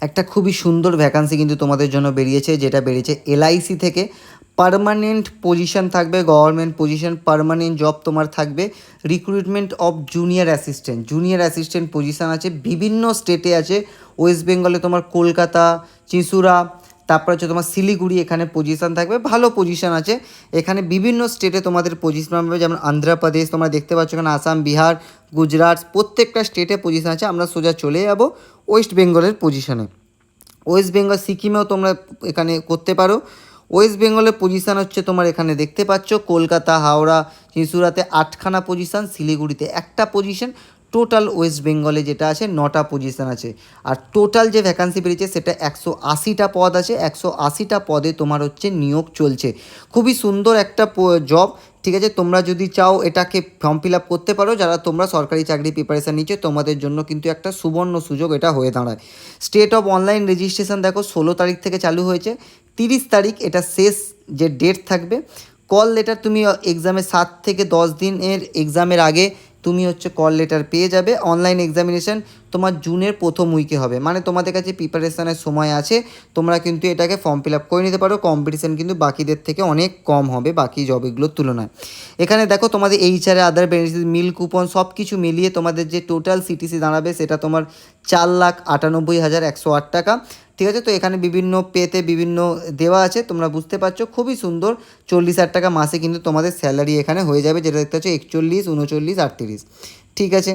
একটা খুবই সুন্দর ভ্যাকান্সি কিন্তু তোমাদের জন্য বেরিয়েছে, যেটা বেরিয়েছে এলআইসি থেকে। পার্মানেন্ট পজিশন থাকবে, গভর্নমেন্ট পজিশন, পার্মানেন্ট জব তোমার থাকবে। Recruitment of junior assistant position আছে, বিভিন্ন স্টেটে আছে। ওয়েস্ট বেঙ্গলে তোমার কলকাতা, চিসুরা, তারপর হচ্ছে তোমার শিলিগুড়ি, এখানে পজিশন থাকবে, ভালো পজিশন আছে। এখানে বিভিন্ন স্টেটে তোমাদের পজিশন পাবে, যেমন অন্ধ্রপ্রদেশ তোমরা দেখতে পাচ্ছ, এখানে আসাম, বিহার, গুজরাট, প্রত্যেকটা স্টেটে পজিশন আছে। আমরা সোজা চলে যাব ওয়েস্ট বেঙ্গলের পজিশনে। ওয়েস্ট বেঙ্গল, সিকিমেও তোমরা এখানে করতে পারো। ওয়েস্ট বেঙ্গলের পজিশান হচ্ছে তোমার এখানে দেখতে পাচ্ছ, কলকাতা, হাওড়া, চিঁচুড়াতে 8খানা পজিশান, শিলিগুড়িতে একটা পজিশন। টোটাল ওয়েস্ট বেঙ্গলে যেটা আছে 9টা পজিশান আছে। আর টোটাল যে ভ্যাকান্সি বেরিয়েছে সেটা 180টা পদ আছে। 180টা পদে তোমার হচ্ছে নিয়োগ চলছে। খুবই সুন্দর একটা জব, ঠিক আছে। তোমরা যদি চাও এটাকে ফর্ম ফিল আপ করতে পারো, যারা তোমরা সরকারি চাকরি প্রিপারেশান নিচ্ছ, তোমাদের জন্য কিন্তু একটা সুবর্ণ সুযোগ এটা হয়ে দাঁড়ায়। স্টেট অফ অনলাইন রেজিস্ট্রেশন দেখো 16 তারিখ থেকে চালু হয়েছে, 30 তারিখ এটা শেষ যে ডেট থাকবে। কল লেটার তুমি এক্সামের 7 থেকে 10 দিনের এক্সামের আগে তুমি হচ্ছে কল লেটার পেয়ে যাবে। অনলাইন এক্সামিনেশান তোমার জুনের প্রথম উইকে হবে, মানে তোমাদের কাছে প্রিপারেশানের সময় আছে। তোমরা কিন্তু এটাকে ফর্ম ফিল আপ করে নিতে পারো। কম্পিটিশান কিন্তু বাকিদের থেকে অনেক কম হবে বাকি জবগুলোর তুলনায়। এখানে দেখো তোমাদের এইচআরে আদার বেনিফিট, মিল কুপন সব কিছু মিলিয়ে তোমাদের যে টোটাল সিটিসি দাঁড়াবে সেটা তোমার 4,98,108 টাকা, ঠিক আছে। তো এখানে বিভিন্ন পেতে বিভিন্ন দেওয়া আছে, তোমরা বুঝতে পারছো, খুবই সুন্দর। 40,000 টাকা মাসে কিন্তু তোমাদের স্যালারি এখানে হয়ে যাবে, যেটা দেখতে পাচ্ছ 41, 39, 38, ঠিক আছে।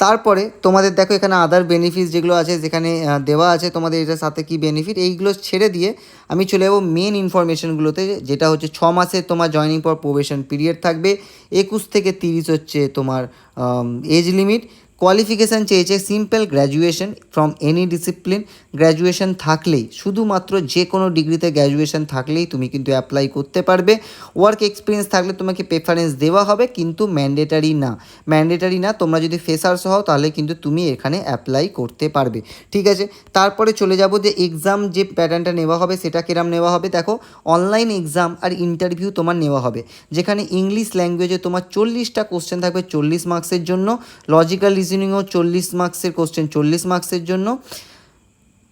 তারপরে তোমাদের দেখো এখানে আদার বেনিফিটস যেগুলো আছে, যেখানে দেওয়া আছে তোমাদের এটার সাথে কি বেনিফিট, এইগুলো ছেড়ে দিয়ে আমি চলে যাবো মেন ইনফরমেশনগুলোতে, যেটা হচ্ছে 6 মাসের তোমার জয়নিং পর প্রবেশন পিরিয়ড থাকবে। 21 থেকে 30 হচ্ছে তোমার এজ লিমিট। কোয়ালিফিকেশান চেয়েছে simple graduation from any discipline. Graduation থাকলেই, শুধুমাত্র যে কোনো ডিগ্রিতে গ্র্যাজুয়েশন থাকলেই তুমি কিন্তু অ্যাপ্লাই করতে পারবে। ওয়ার্ক এক্সপিরিয়েন্স থাকলে তোমাকে প্রেফারেন্স দেওয়া হবে, কিন্তু ম্যান্ডেটারি না। তোমরা যদি ফ্রেশার্স হও তাহলে কিন্তু তুমি এখানে অ্যাপ্লাই করতে পারবে, ঠিক আছে। তারপরে চলে যাব যে এক্সাম যে প্যাটার্নটা নেওয়া হবে সেটা কিরম নেওয়া হবে। দেখো অনলাইন এক্সাম আর ইন্টারভিউ তোমার নেওয়া হবে, যেখানে ইংলিশ ল্যাঙ্গুয়েজে তোমার 40টা কোশ্চেন থাকবে 40 মার্কসের জন্য। লজিক্যাল রিজনিংও 40 মার্কসের কোশ্চেন 40 মার্কসের জন্য।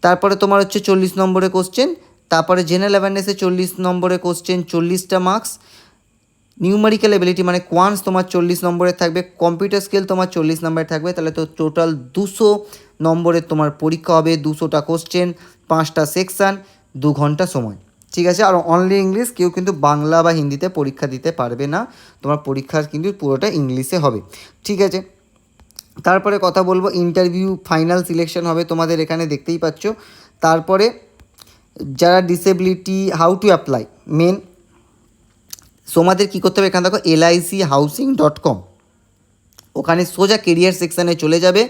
তারপরে তোমার হচ্ছে 40 নম্বরের কোশ্চেন। তারপরে জেনারেল অ্যাওয়ারনেসে 40 নম্বরের কোশ্চেন, 40টা মার্কস। নিউমারিক্যাল এবিলিটি মানে কোয়ান্টস তোমার 40 নম্বরের থাকবে। কম্পিউটার স্কিল তোমার 40 নম্বরের থাকবে। তাহলে তো টোটাল 200 নম্বরের তোমার পরীক্ষা হবে, 200টা কোশ্চেন, 5টা সেকশান, 2 ঘন্টা সময়, ঠিক আছে। আর অনলি ইংলিশ, কেউ কিন্তু বাংলা বা হিন্দিতে পরীক্ষা দিতে পারবে না, তোমার পরীক্ষা কিন্তু পুরোটা ইংলিশে হবে, ঠিক আছে। তারপরে কথা বলবো ইন্টারভিউ ফাইনাল সিলেকশন হবে তোমাদের, এখানে দেখতেই পাচ্ছ। তারপরে যারা ডিসেবিলিটি, হাউ টু অ্যাপ্লাই, মেন তোমাদের কী করতে হবে, এখানে দেখো LIChousing.com, ওখানে সোজা কেরিয়ার সেকশানে চলে যাবে।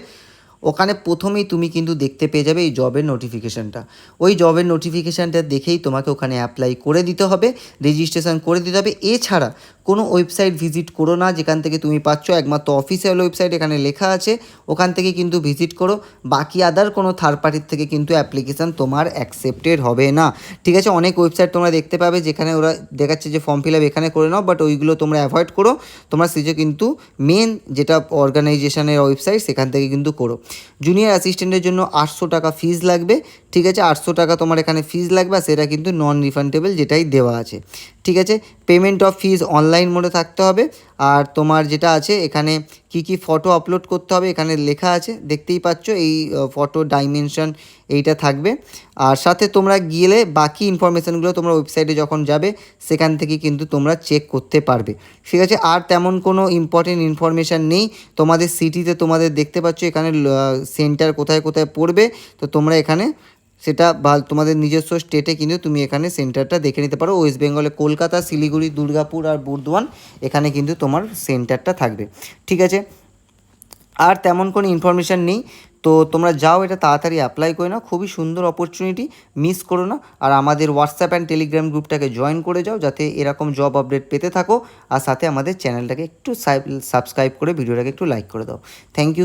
ওখানে প্রথমেই তুমি কিন্তু দেখতে পেয়ে যাবে এই জবের নোটিফিকেশানটা। ওই জবের নোটিফিকেশানটা দেখেই তোমাকে ওখানে অ্যাপ্লাই করে দিতে হবে, রেজিস্ট্রেশন করে দিতে হবে। এছাড়া কোনো ওয়েবসাইট ভিজিট করো না যেখান থেকে তুমি পাচ্ছ, একমাত্র অফিসিয়াল ওয়েবসাইট এখানে লেখা আছে, ওখান থেকে কিন্তু ভিজিট করো। বাকি আদার কোনো থার্ড পার্টির থেকে কিন্তু অ্যাপ্লিকেশান তোমার অ্যাকসেপ্টেড হবে না, ঠিক আছে। অনেক ওয়েবসাইট তোমরা দেখতে পাবে যেখানে ওরা দেখাচ্ছে যে ফর্ম ফিল আপ এখানে করে নাও, বাট ওইগুলো তোমরা অ্যাভয়েড করো। তোমরা সেজে কিন্তু মেন যেটা অর্গানাইজেশনের ওয়েবসাইট সেখান থেকে কিন্তু করো। জুনিয়র অ্যাসিস্ট্যান্টের জন্য 800 টাকা ফিজ লাগবে, ঠিক আছে। 800 টাকা তোমার এখানে ফিজ লাগবে, আর সেটা কিন্তু নন রিফান্ডেবল, যেটাই দেওয়া আছে, ঠিক আছে। পেমেন্ট অফ ফিজ অনলাইন মোডে থাকতে হবে। আর তোমার যেটা আছে এখানে কি ফটো আপলোড করতে হবে এখানে লেখা আছে, দেখতেই পাচ্ছ। এই ফটো ডাইমেনশন এইটা থাকবে। আর সাথে তোমরা গেলে বাকি ইনফরমেশানগুলো তোমরা ওয়েবসাইটে যখন যাবে সেখান থেকে কিন্তু তোমরা চেক করতে পারবে, ঠিক আছে। আর তেমন কোনো ইম্পর্টেন্ট ইনফরমেশান নেই। তোমাদের সিটিতে তোমাদের দেখতে পাচ্ছ এখানে সেন্টার কোথায় কোথায় পড়বে, তো তোমরা এখানে সেটা বা তোমাদের নিজস্ব স্টেটে কিন্তু তুমি এখানে সেন্টারটা দেখে নিতে পারো। ওয়েস্ট বেঙ্গলে কলকাতা, শিলিগুড়ি, দুর্গাপুর আর বর্ধমান, এখানে কিন্তু তোমার সেন্টারটা থাকবে, ঠিক আছে। আর তেমন কোনো ইনফরমেশান নেই, তো তোমরা যাও এটা তাড়াতাড়ি অ্যাপ্লাই করে নাও, খুবই সুন্দর অপরচুনিটি, মিস করো না। আর আমাদের হোয়াটসঅ্যাপ অ্যান্ড টেলিগ্রাম গ্রুপটাকে জয়েন করে যাও, যাতে এরকম জব আপডেট পেতে থাকো। আর সাথে আমাদের চ্যানেলটাকে একটু সাবস্ক্রাইব করে ভিডিওটাকে একটু লাইক করে দাও। Thank you.